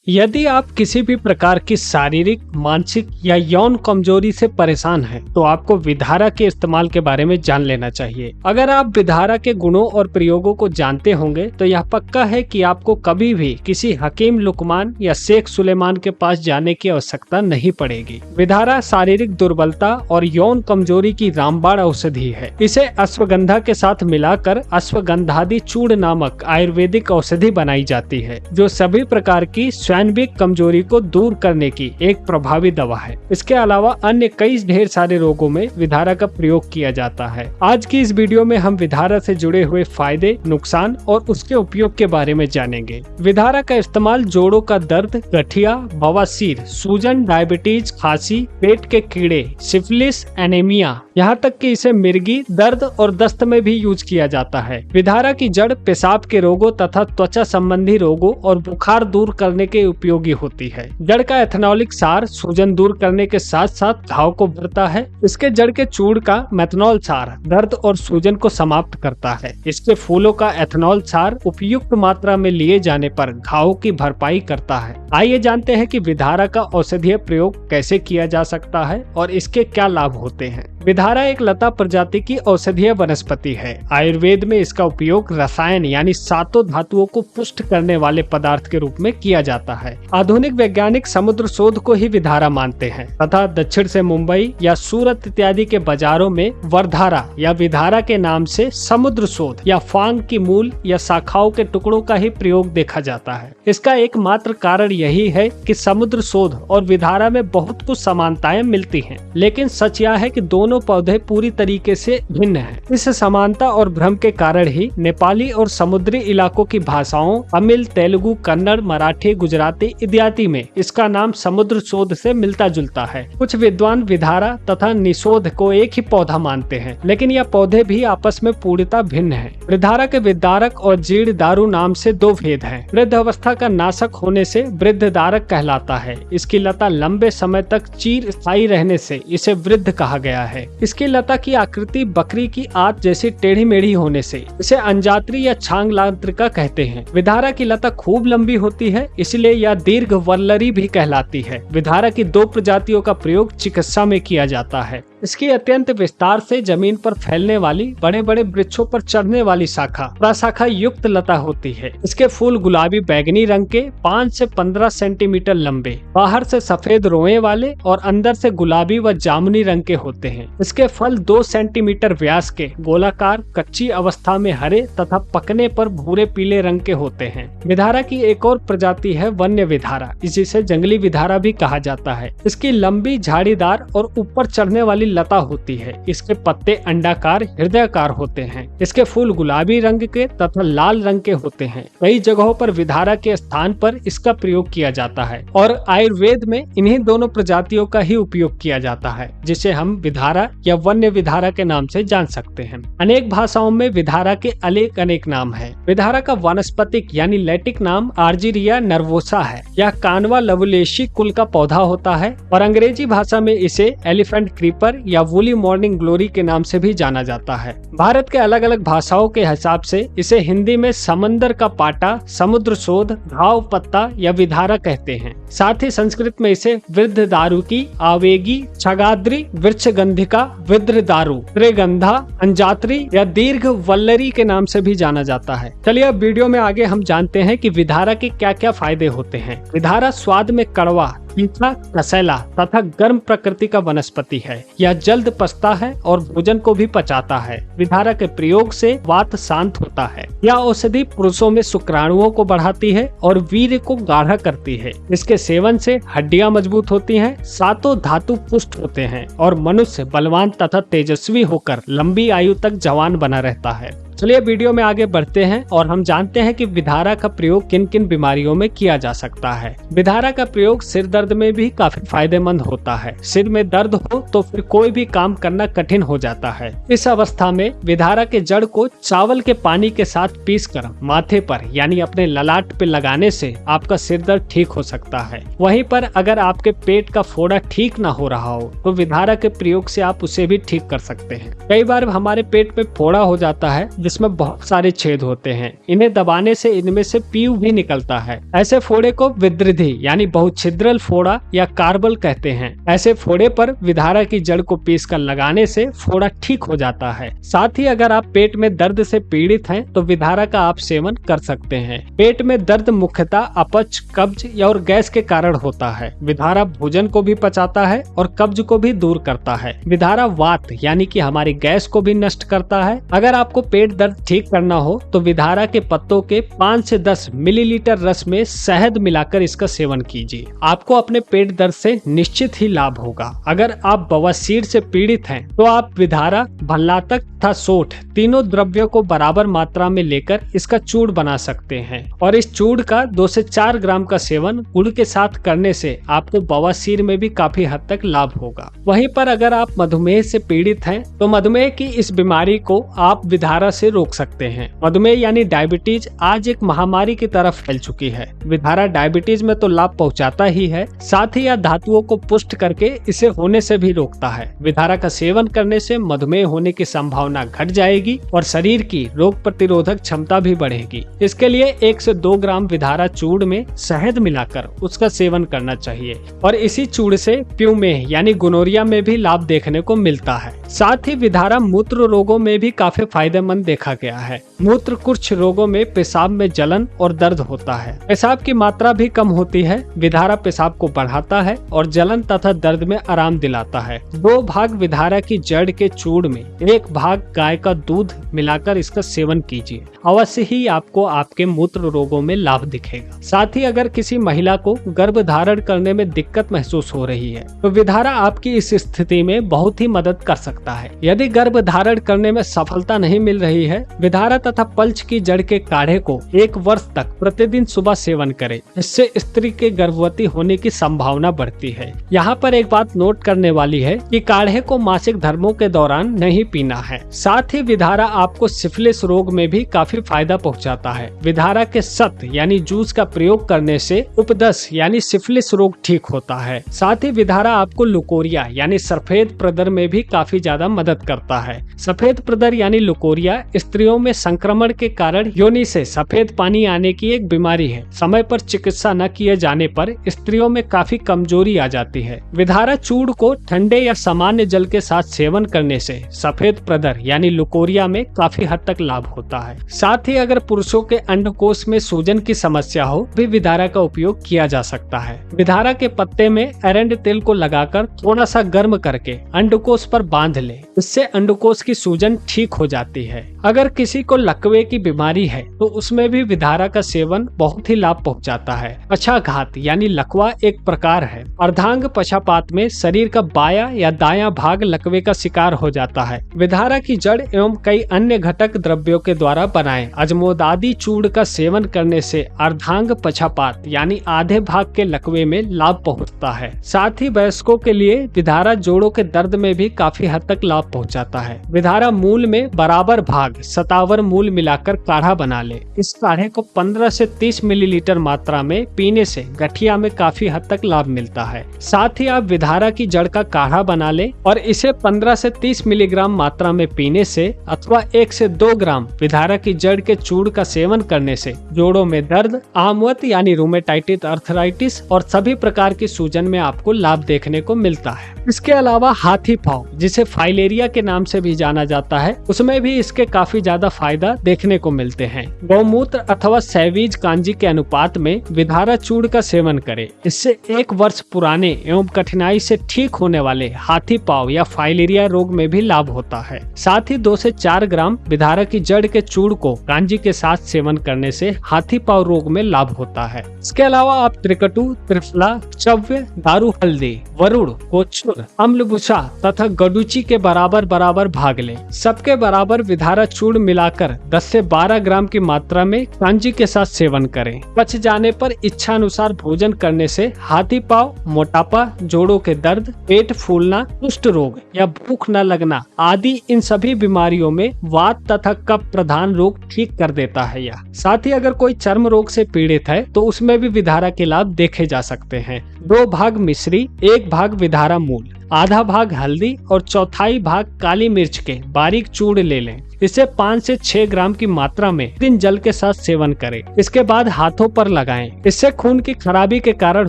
यदि आप किसी भी प्रकार की शारीरिक, मानसिक या यौन कमजोरी से परेशान हैं, तो आपको विधारा के इस्तेमाल के बारे में जान लेना चाहिए। अगर आप विधारा के गुणों और प्रयोगों को जानते होंगे तो यह पक्का है कि आपको कभी भी किसी हकीम लुकमान या शेख सुलेमान के पास जाने की आवश्यकता नहीं पड़ेगी। विधारा शारीरिक दुर्बलता और यौन कमजोरी की रामबाण औषधि है। इसे अश्वगंधा के साथ मिलाकर अश्वगंधादि चूर्ण नामक आयुर्वेदिक औषधि बनाई जाती है, जो सभी प्रकार की स्वाभाविक कमजोरी को दूर करने की एक प्रभावी दवा है। इसके अलावा अन्य कई ढेर सारे रोगों में विधारा का प्रयोग किया जाता है। आज की इस वीडियो में हम विधारा से जुड़े हुए फायदे, नुकसान और उसके उपयोग के बारे में जानेंगे। विधारा का इस्तेमाल जोड़ों का दर्द, गठिया, बवासीर, सूजन, डायबिटीज, खांसी, पेट के कीड़े, सिफिलिस, एनीमिया, यहाँ तक कि इसे मिर्गी, दर्द और दस्त में भी यूज किया जाता है। विधारा की जड़ पेशाब के रोगों तथा त्वचा संबंधी रोगों और बुखार दूर करने के उपयोगी होती है। जड़ का एथेनॉलिक सार सूजन दूर करने के साथ साथ घाव को भरता है। इसके जड़ के चूर्ण का मेथनॉल सार दर्द और सूजन को समाप्त करता है। इसके फूलों का एथेनॉल सार उपयुक्त मात्रा में लिए जाने पर घाव की भरपाई करता है। आइए जानते हैं कि विधारा का औषधीय प्रयोग कैसे किया जा सकता है और इसके क्या लाभ होते हैं। विधारा एक लता प्रजाति की औषधीय वनस्पति है। आयुर्वेद में इसका उपयोग रसायन यानी सातों धातुओं को पुष्ट करने वाले पदार्थ के रूप में किया जाता है। आधुनिक वैज्ञानिक समुद्र शोध को ही विधारा मानते हैं तथा दक्षिण से मुंबई या सूरत इत्यादि के बाजारों में वरधारा या विधारा के नाम से समुद्र शोध या फांग की मूल या शाखाओं के टुकड़ों का ही प्रयोग देखा जाता है। इसका एकमात्र कारण यही है कि समुद्र शोध और विधारा में बहुत कुछ समानताएं मिलती हैं, लेकिन सच यह है कि दोनों पौधे पूरी तरीके से भिन्न हैं। इस समानता और भ्रम के कारण ही नेपाली और समुद्री इलाकों की भाषाओं तमिल, तेलुगु, कन्नड़, मराठी, गुजराती इत्यादि में इसका नाम समुद्र शोध से मिलता जुलता है। कुछ विद्वान विधारा तथा निषोध को एक ही पौधा मानते हैं, लेकिन यह पौधे भी आपस में पूर्णतः भिन्न हैं। विधारा के विदारक और जीर्ण दारू नाम से दो भेद हैं। वृद्ध अवस्था का नाशक होने से वृद्ध दारक कहलाता है। इसकी लता लंबे समय तक चीर स्थायी रहने से इसे वृद्ध कहा गया है। इसकी लता की आकृति बकरी की आंत जैसी टेढ़ी मेढ़ी होने से इसे अंजात्री या छांगलांत्रिका कहते हैं। विधारा की लता खूब लंबी होती है, इसलिए यह दीर्घ वल्लरी भी कहलाती है। विधारा की दो प्रजातियों का प्रयोग चिकित्सा में किया जाता है। इसकी अत्यंत विस्तार से जमीन पर फैलने वाली, बड़े बड़े वृक्षों पर चढ़ने वाली शाखा प्रशाखा युक्त लता होती है। इसके फूल गुलाबी बैंगनी रंग के 5 से 15 सेंटीमीटर लंबे, बाहर से सफेद रोए वाले और अंदर से गुलाबी व जामुनी रंग के होते हैं। इसके फल 2 सेंटीमीटर व्यास के, गोलाकार, कच्ची अवस्था में हरे तथा पकने पर भूरे पीले रंग के होते हैं। विधारा की एक और प्रजाति है वन्य विधारा, जिसे जंगली विधारा भी कहा जाता है। इसकी लंबी, झाड़ीदार और ऊपर चढ़ने वाली लता होती है। इसके पत्ते अंडाकार, हृदयाकार होते हैं। इसके फूल गुलाबी रंग के तथा लाल रंग के होते हैं। कई जगहों पर विधारा के स्थान पर इसका प्रयोग किया जाता है और आयुर्वेद में इन्हीं दोनों प्रजातियों का ही उपयोग किया जाता है, जिसे हम विधारा या वन्य विधारा के नाम से जान सकते हैं। अनेक भाषाओं में विधारा के अनेक नाम हैं। विधारा का वानस्पतिक यानी लैटिक नाम आर्जीरिया नर्वोसा है। यह कानवा लवलेशी कुल का पौधा होता है और अंग्रेजी भाषा में इसे एलिफेंट क्रीपर या वूली मॉर्निंग ग्लोरी के नाम से भी जाना जाता है। भारत के अलग अलग भाषाओं के हिसाब से इसे हिंदी में समंदर का पाटा, समुद्र शोध, घाव पत्ता या विधारा कहते हैं। साथ ही संस्कृत में इसे वृद्ध दारू की, आवेगी, छगाद्री, वृक्षगंधिका, विद्र दारू, त्रिगंधा, अंजात्री या दीर्घ वल्लरी के नाम से भी जाना जाता है। चलिए अब वीडियो में आगे हम जानते हैं कि विधारा के क्या क्या फायदे होते हैं। विधारा स्वाद में कड़वा, तीखा, कसैला तथा गर्म प्रकृति का वनस्पति है। यह जल्द पचता है और भोजन को भी पचाता है। विधारा के प्रयोग से वात शांत होता है। यह औषधि पुरुषों में शुक्राणुओं को बढ़ाती है और वीर्य को गाढ़ा करती है। इसके सेवन से हड्डियां मजबूत होती हैं, सातों धातु पुष्ट होते हैं और मनुष्य बलवान तथा तेजस्वी होकर लंबी आयु तक जवान बना रहता है। चलिए वीडियो में आगे बढ़ते हैं और हम जानते हैं कि विधारा का प्रयोग किन किन बीमारियों में किया जा सकता है। विधारा का प्रयोग सिर दर्द में भी काफी फायदेमंद होता है। सिर में दर्द हो तो फिर कोई भी काम करना कठिन हो जाता है। इस अवस्था में विधारा के जड़ को चावल के पानी के साथ पीसकर माथे पर यानी अपने ललाट पे लगाने से आपका सिर दर्द ठीक हो सकता है। वहीं पर अगर आपके पेट का फोड़ा ठीक ना हो रहा हो तो विधारा के प्रयोग से आप उसे भी ठीक कर सकते हैं। कई बार हमारे पेट में फोड़ा हो जाता है जिसमें बहुत सारे छेद होते हैं। इन्हें दबाने से इनमें से पीयू भी निकलता है। ऐसे फोड़े को विद्रिधि यानी बहुछिद्रल फोड़ा या कार्बल कहते हैं। ऐसे फोड़े पर विधारा की जड़ को पीस कर लगाने से फोड़ा ठीक हो जाता है। साथ ही अगर आप पेट में दर्द से पीड़ित हैं तो विधारा का आप सेवन कर सकते हैं। पेट में दर्द मुख्यतः अपच, कब्ज या और गैस के कारण होता है। विधारा भोजन को भी पचाता है और कब्ज को भी दूर करता है। विधारा वात यानी कि हमारी गैस को भी नष्ट करता है। अगर आपको पेट दर्द ठीक करना हो तो विधारा के पत्तों के 5 से 10 मिलीलीटर रस में शहद मिलाकर इसका सेवन कीजिए। आपको अपने पेट दर्द से निश्चित ही लाभ होगा। अगर आप बवासीर से पीड़ित हैं तो आप विधारा, भल्लातक तथा सोठ तीनों द्रव्यों को बराबर मात्रा में लेकर इसका चूर्ण बना सकते हैं और इस चूर्ण का 2 से 4 ग्राम का सेवन गुड़ के साथ करने से आपको बवासीर में भी काफी हद तक लाभ होगा। वहीं पर अगर आप मधुमेह से पीड़ित हैं तो मधुमेह की इस बीमारी को आप विधारा से रोक सकते हैं। मधुमेह यानी डायबिटीज आज एक महामारी की तरफ फैल चुकी है। विधारा डायबिटीज में तो लाभ पहुंचाता ही है, साथ ही यह धातुओं को पुष्ट करके इसे होने से भी रोकता है। विधारा का सेवन करने से मधुमेह होने की संभावना घट जाएगी और शरीर की रोग प्रतिरोधक क्षमता भी बढ़ेगी। इसके लिए 1 से 2 ग्राम विधारा चूर्ण में शहद मिलाकर उसका सेवन करना चाहिए और इसी चूर्ण से प्यूमेह यानी गोनोरिया में भी लाभ देखने को मिलता है। साथ ही विधारा मूत्र रोगों में भी काफी फायदेमंद देखा गया है। मूत्र कुछ रोगों में पेशाब में जलन और दर्द होता है। पेशाब की मात्रा भी कम होती है। विधारा पेशाब को बढ़ाता है और जलन तथा दर्द में आराम दिलाता है। 2 भाग विधारा की जड़ के चूर्ण में 1 भाग गाय का दूध मिलाकर इसका सेवन कीजिए। अवश्य ही आपको आपके मूत्र रोगों में लाभ दिखेगा। साथ ही अगर किसी महिला को गर्भ धारण करने में दिक्कत महसूस हो रही है तो विधारा आपकी इस स्थिति में बहुत ही मदद कर सकता है। यदि गर्भ धारण करने में सफलता नहीं मिल रही है, विधारा तथा पल्च की जड़ के काढ़े को 1 वर्ष तक प्रतिदिन सुबह सेवन करें। इससे स्त्री के गर्भवती होने की संभावना बढ़ती है। यहाँ पर एक बात नोट करने वाली है कि काढ़े को मासिक धर्मों के दौरान नहीं पीना है। साथ ही विधारा आपको सिफिलिस रोग में भी काफी फायदा पहुँचाता है। विधारा के सत यानी जूस का प्रयोग करने से उपदस यानी सिफिलिस रोग ठीक होता है। साथ ही विधारा आपको लुकोरिया यानी सफेद प्रदर में भी काफी ज्यादा मदद करता है। सफेद प्रदर यानी लुकोरिया स्त्रियों में संक्रमण के कारण योनि से सफेद पानी आने की एक बीमारी है। समय पर चिकित्सा न किए जाने पर स्त्रियों में काफी कमजोरी आ जाती है। विधारा चूर्ण को ठंडे या सामान्य जल के साथ सेवन करने से सफेद प्रदर यानी लुकोरिया में काफी हद तक लाभ होता है। साथ ही अगर पुरुषों के अंडकोश में सूजन की समस्या हो भी विधारा का उपयोग किया जा सकता है। विधारा के पत्ते में एरंड तेल को लगाकर थोड़ा सा गर्म करके अंडकोश पर बांध ले। इससे अंडकोश की सूजन ठीक हो जाती है। अगर किसी को लकवे की बीमारी है तो उसमें भी विधारा का सेवन बहुत ही लाभ पहुंचाता है। पक्षाघात यानी लकवा एक प्रकार है। अर्धांग पक्षापात में शरीर का बायां या दायां भाग लकवे का शिकार हो जाता है। विधारा की जड़ एवं कई अन्य घटक द्रव्यों के द्वारा बनाए अजमोदादी चूर्ण का सेवन करने से अर्धांग पक्षापात यानी आधे भाग के लकवे में लाभ पहुंचता है। साथ ही वयस्कों के लिए विधारा जोड़ों के दर्द में भी काफी हद तक लाभ पहुंचाता है। विधारा मूल में बराबर भाग सतावर मूल मिलाकर काढ़ा बना ले। इस काढ़े को 15 से 30 मिलीलीटर मात्रा में पीने से गठिया में काफी हद तक लाभ मिलता है। साथ ही आप विधारा की जड़ का काढ़ा बना ले और इसे 15 से 30 मिलीग्राम मात्रा में पीने से अथवा 1 से 2 ग्राम विधारा की जड़ के चूर्ण का सेवन करने से जोड़ों में दर्द, आमवत यानी रूमेटाइटिस, अर्थराइटिस और सभी प्रकार की सूजन में आपको लाभ देखने को मिलता है। इसके अलावा हाथी पांव जिसे फाइलेरिया के नाम से भी जाना जाता है, उसमें भी इसके काफी ज्यादा फायदा देखने को मिलते हैं। गौमूत्र अथवा सैवीज कांजी के अनुपात में विधारा चूर्ण का सेवन करें। इससे 1 वर्ष पुराने एवं कठिनाई से ठीक होने वाले हाथी पांव या फाइलेरिया रोग में भी लाभ होता है। साथ ही 2 से 4 ग्राम विधारा की जड़ के चूर्ण को कांजी के साथ सेवन करने से हाथी पांव रोग में लाभ होता है। इसके अलावा आप त्रिकटु, त्रिफला, चव्य, दारू हल्दी, वरुड़, कोचुर, अम्लबुसा तथा गडुची के बराबर भाग लें। सबके बराबर विधारा चूर्ण मिलाकर 10 से 12 ग्राम की मात्रा में कांजी के साथ सेवन करें। पच जाने पर इच्छा अनुसार भोजन करने से हाथी पांव, मोटापा, जोड़ों के दर्द, पेट फूलना, कुष्ठ रोग या भूख न लगना आदि इन सभी बीमारियों में वात तथा कफ प्रधान रोग ठीक कर देता है। यह साथ ही अगर कोई चर्म रोग से पीड़ित है तो उसमें भी विधारा के लाभ देखे जा सकते हैं। 2 भाग मिश्री, 1 भाग विधारा मूल आधा भाग हल्दी और चौथाई भाग काली मिर्च के बारीक चूर्ण ले लें। इसे 5 से 6 ग्राम की मात्रा में दिन जल के साथ सेवन करें। इसके बाद हाथों पर लगाएं। इससे खून की खराबी के कारण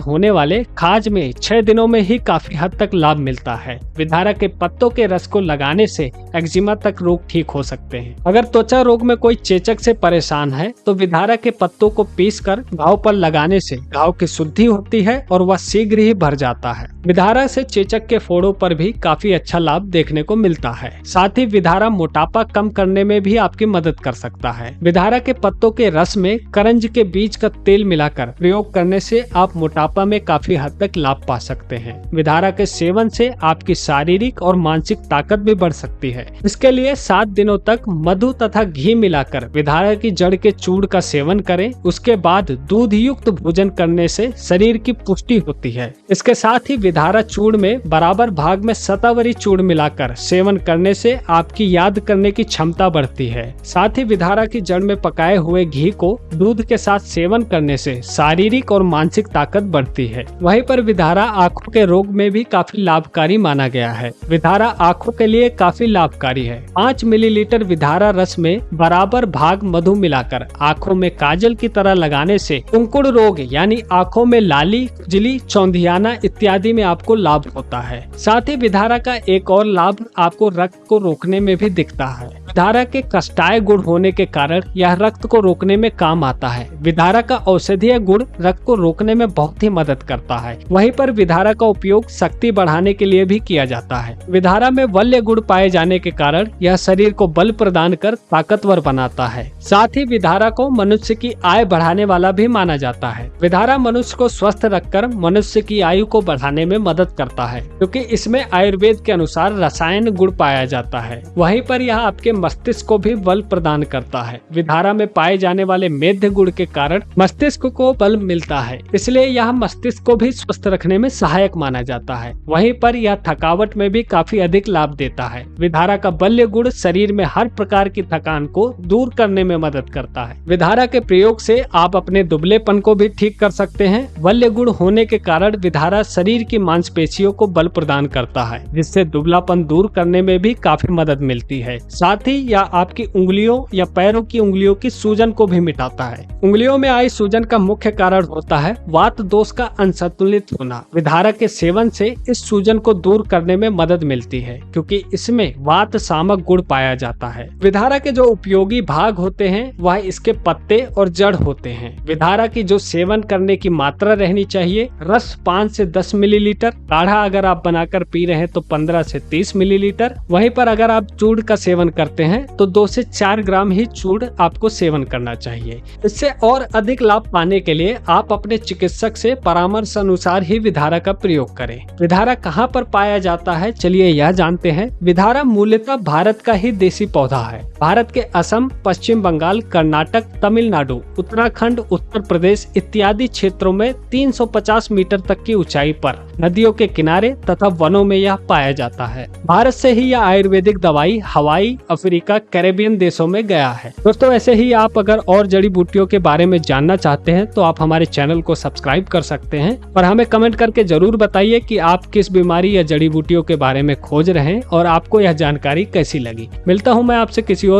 होने वाले खाज में 6 दिनों में ही काफी हद तक लाभ मिलता है। विधारा के पत्तों के रस को लगाने से एक्जिमा तक रोग ठीक हो सकते हैं। अगर त्वचा रोग में कोई चेचक से परेशान है तो विधारा के पत्तों को पीसकर घाव पर लगाने से घाव की शुद्धि होती है और वह शीघ्र ही भर जाता है। विधारा से चेचक के फोड़ों पर भी काफी अच्छा लाभ देखने को मिलता है। साथ ही विधारा मोटापा कम करने में भी आपकी मदद कर सकता है। विधारा के पत्तों के रस में करंज के बीज का तेल मिलाकर प्रयोग करने से आप मोटापा में काफी हद तक लाभ पा सकते हैं। विधारा के सेवन से आपकी शारीरिक और मानसिक ताकत भी बढ़ सकती है। इसके लिए 7 दिनों तक मधु तथा घी मिलाकर विधारा की जड़ के चूर्ण का सेवन करें। उसके बाद दूध युक्त भोजन करने से शरीर की पुष्टि होती है। इसके साथ ही विधारा चूर्ण में बराबर भाग में शतावरी चूर्ण मिलाकर सेवन करने से आपकी याद करने की क्षमता बढ़ती है। साथ ही विधारा की जड़ में पकाए हुए घी को दूध के साथ सेवन करने से शारीरिक और मानसिक ताकत बढ़ती है। वहीं पर विधारा आंखों के रोग में भी काफी लाभकारी माना गया है। विधारा आंखों के लिए काफी लाभकारी है। 5 मिलीलीटर विधारा रस में बराबर भाग मधु मिलाकर आंखों में काजल की तरह लगाने से कुंकुड़ रोग यानी आंखों में लाली, खुजली, चौंधियाना इत्यादि में आपको लाभ होता है। साथ ही विधारा का एक और लाभ आपको रक्त को रोकने में भी दिखता है। विधारा के कष्टाय गुण होने के कारण यह रक्त को रोकने में काम आता है। विधारा का औषधीय गुण रक्त को रोकने में बहुत ही मदद करता है। वहीं पर विधारा का उपयोग शक्ति बढ़ाने के लिए भी किया जाता है। विधारा में वल्य गुण पाए जाने के कारण यह शरीर को बल प्रदान कर ताकतवर बनाता है। साथ ही विधारा को मनुष्य की आय बढ़ाने वाला भी माना जाता है। विधारा मनुष्य को स्वस्थ रखकर मनुष्य की आयु को बढ़ाने में मदद करता है, क्योंकि इसमें आयुर्वेद के अनुसार रसायन गुण पाया जाता है। वहीं पर यह आपके मस्तिष्क को भी बल प्रदान करता है। विधारा में पाए जाने वाले मेध गुण के कारण मस्तिष्क को बल मिलता है, इसलिए यह मस्तिष्क को भी स्वस्थ रखने में सहायक माना जाता है। वहीं पर यह थकावट में भी काफी अधिक लाभ देता है। विधारा का बल्य गुण शरीर में हर प्रकार की थकान को दूर करने में मदद करता है। विधारा के प्रयोग से आप अपने दुबलेपन को भी ठीक कर सकते हैं। बल्य गुण होने के कारण विधारा शरीर की मांसपेशियों को बल प्रदान करता है, जिससे दुबलापन दूर करने में भी काफी मदद मिलती है। साथ ही यह आपकी उंगलियों या पैरों की उंगलियों की सूजन को भी मिटाता है। उंगलियों में आई सूजन का मुख्य कारण होता है वात दोष का असंतुलित होना। विधारा के सेवन से इस सूजन को दूर करने में मदद मिलती है, क्योंकि इसमें वात शामक गुण पाया जाता है। विधारा के जो उपयोगी भाग होते हैं वह इसके पत्ते और जड़ होते हैं। विधारा की जो सेवन करने की मात्रा रहनी चाहिए, रस 5 से 10 मिलीलीटर, काढ़ा अगर आप बनाकर पी रहे हैं तो 15 से 30 मिलीलीटर। वहीं पर अगर आप चूर्ण का सेवन करते हैं तो 2 से 4 ग्राम ही चूर्ण आपको सेवन करना चाहिए। इससे और अधिक लाभ पाने के लिए आप अपने चिकित्सक से परामर्श अनुसार ही विधारा का प्रयोग करें। विधारा कहाँ पर पाया जाता है, चलिए यह जानते हैं। विधारा मूलतः भारत का ही देसी पौधा है। भारत के असम, पश्चिम बंगाल, कर्नाटक, तमिलनाडु, उत्तराखंड, उत्तर प्रदेश इत्यादि क्षेत्रों में 350 मीटर तक की ऊंचाई पर नदियों के किनारे तथा वनों में यह पाया जाता है। भारत से ही यह आयुर्वेदिक दवाई हवाई, अफ्रीका, कैरेबियन देशों में गया है। दोस्तों, ऐसे ही आप अगर और जड़ी बूटियों के बारे में जानना चाहते हैं तो आप हमारे चैनल को सब्सक्राइब कर सकते हैं और हमें कमेंट करके जरूर बताइए कि आप किस बीमारी या जड़ी बूटियों के बारे में खोज रहे हैं और आपको यह जानकारी कैसी लगी। मिलता हूँ मैं आपसे किसी और